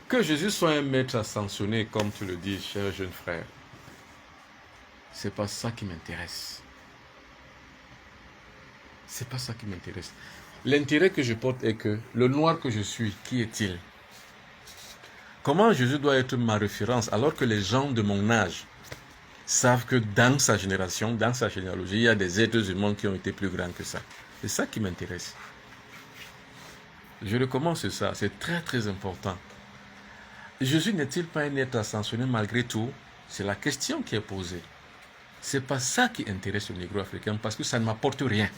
Que Jésus soit un maître ascensionné, comme tu le dis, cher jeune frère, c'est pas ça qui m'intéresse. C'est pas ça qui m'intéresse. L'intérêt que je porte est que le noir que je suis, qui est-il? Comment Jésus doit être ma référence alors que les gens de mon âge savent que dans sa génération, dans sa généalogie, il y a des êtres humains qui ont été plus grands que ça. C'est ça qui m'intéresse. Je recommence ça, c'est très très important. Jésus n'est-il pas un être ascensionné malgré tout? C'est la question qui est posée. C'est pas ça qui intéresse le négro africain parce que ça ne m'apporte rien.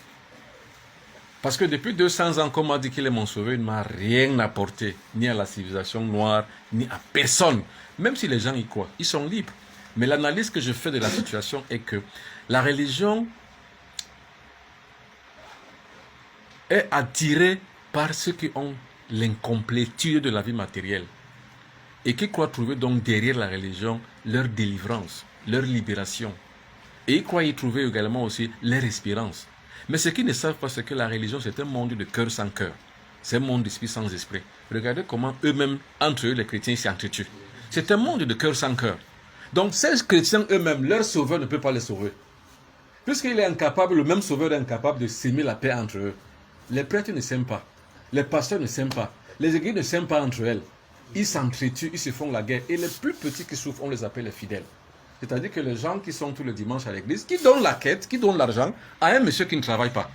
Parce que depuis 200 ans, comme on m'a dit qu'il est mon sauveur, il ne m'a rien apporté, ni à la civilisation noire, ni à personne. Même si les gens y croient, ils sont libres. Mais l'analyse que je fais de la situation est que la religion est attirée par ceux qui ont l'incomplétude de la vie matérielle et qui croient trouver donc derrière la religion leur délivrance, leur libération. Et ils croient y trouver également aussi leur espérance. Mais ce qu'ils ne savent pas, c'est que la religion, c'est un monde de cœur sans cœur. C'est un monde d'esprit sans esprit. Regardez comment eux-mêmes, entre eux, les chrétiens, s'entretuent. C'est un monde de cœur sans cœur. Donc, ces chrétiens eux-mêmes, leur sauveur ne peut pas les sauver. Puisqu'il est incapable, le même sauveur est incapable de s'aimer la paix entre eux. Les prêtres ne s'aiment pas. Les pasteurs ne s'aiment pas. Les églises ne s'aiment pas entre elles. Ils s'entretuent, ils se font la guerre. Et les plus petits qui souffrent, on les appelle les fidèles. C'est-à-dire que les gens qui sont tous les dimanches à l'église, qui donnent la quête, qui donnent l'argent à un monsieur qui ne travaille pas,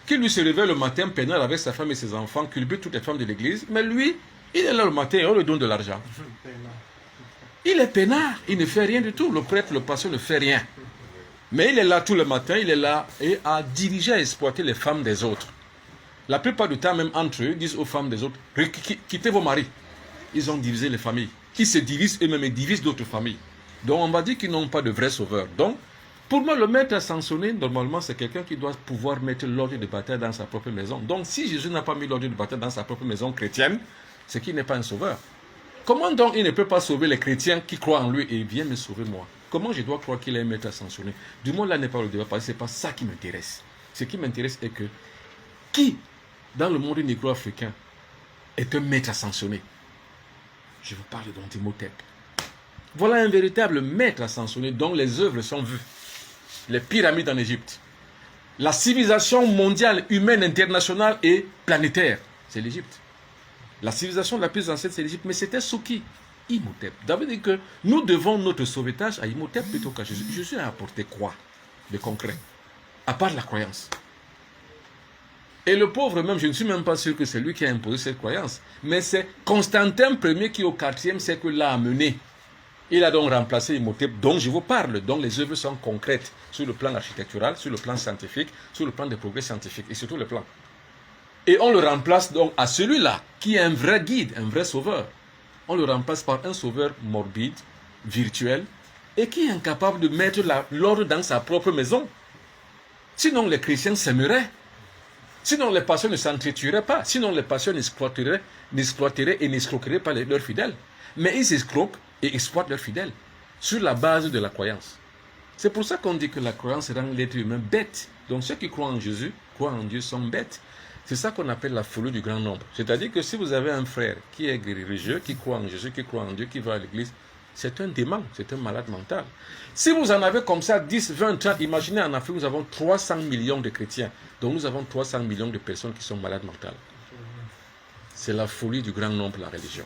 qui lui se réveille le matin peinard avec sa femme et ses enfants, culbute toutes les femmes de l'église, mais lui, il est là le matin et on lui donne de l'argent. Il est peinard, il ne fait rien du tout. Le prêtre, le pasteur ne fait rien. Mais il est là tout le matin, il est là et à diriger, à exploiter les femmes des autres. La plupart du temps, même entre eux, disent aux femmes des autres, quittez vos maris. Ils ont divisé les familles. Ils se divisent eux-mêmes et divisent d'autres familles. Donc on va dire qu'ils n'ont pas de vrai sauveur. Donc, pour moi, le maître ascensionné, normalement, c'est quelqu'un qui doit pouvoir mettre l'ordre de bataille dans sa propre maison. Donc, si Jésus n'a pas mis l'ordre de bataille dans sa propre maison chrétienne, c'est qu'il n'est pas un sauveur. Comment donc il ne peut pas sauver les chrétiens qui croient en lui et vient me sauver moi? Comment je dois croire qu'il est un maître ascensionné? Du moins, là n'est pas le débat, parce que ce n'est pas ça qui m'intéresse. Ce qui m'intéresse est que qui, dans le monde négro-africain, est un maître ascensionné? Je vous parle d'Imhotep. Voilà un véritable maître ascensionné dont les œuvres sont vues. Les pyramides en Égypte. La civilisation mondiale, humaine, internationale et planétaire, c'est l'Égypte. La civilisation la plus ancienne, c'est l'Égypte. Mais c'était sous qui? Imhotep. Ça veut dire que nous devons notre sauvetage à Imhotep plutôt qu'à Jésus. Jésus a apporté quoi de concret? À part la croyance. Et le pauvre même, je ne suis même pas sûr que c'est lui qui a imposé cette croyance. Mais c'est Constantin Ier qui au 4e siècle l'a amené. Il a donc remplacé Imhotep dont je vous parle, dont les œuvres sont concrètes sur le plan architectural, sur le plan scientifique, sur le plan des progrès scientifiques et sur tout le plan. Et on le remplace donc à celui-là, qui est un vrai guide, un vrai sauveur. On le remplace par un sauveur morbide, virtuel, et qui est incapable de mettre l'ordre dans sa propre maison. Sinon les chrétiens s'aimeraient. Sinon les pasteurs ne s'entretueraient pas. Sinon les pasteurs n'exploiteraient et n'escroqueraient pas leurs fidèles. Mais ils escroquent et exploitent leurs fidèles sur la base de la croyance. C'est pour ça qu'on dit que la croyance rend l'être humain bête. Donc ceux qui croient en Jésus, croient en Dieu, sont bêtes. C'est ça qu'on appelle la folie du grand nombre. C'est-à-dire que si vous avez un frère qui est religieux, qui croit en Jésus, qui croit en Dieu, qui va à l'église, c'est un démon, c'est un malade mental. Si vous en avez comme ça 10, 20, 30, imaginez en Afrique, nous avons 300 millions de chrétiens. Donc nous avons 300 millions de personnes qui sont malades mentales. C'est la folie du grand nombre, la religion.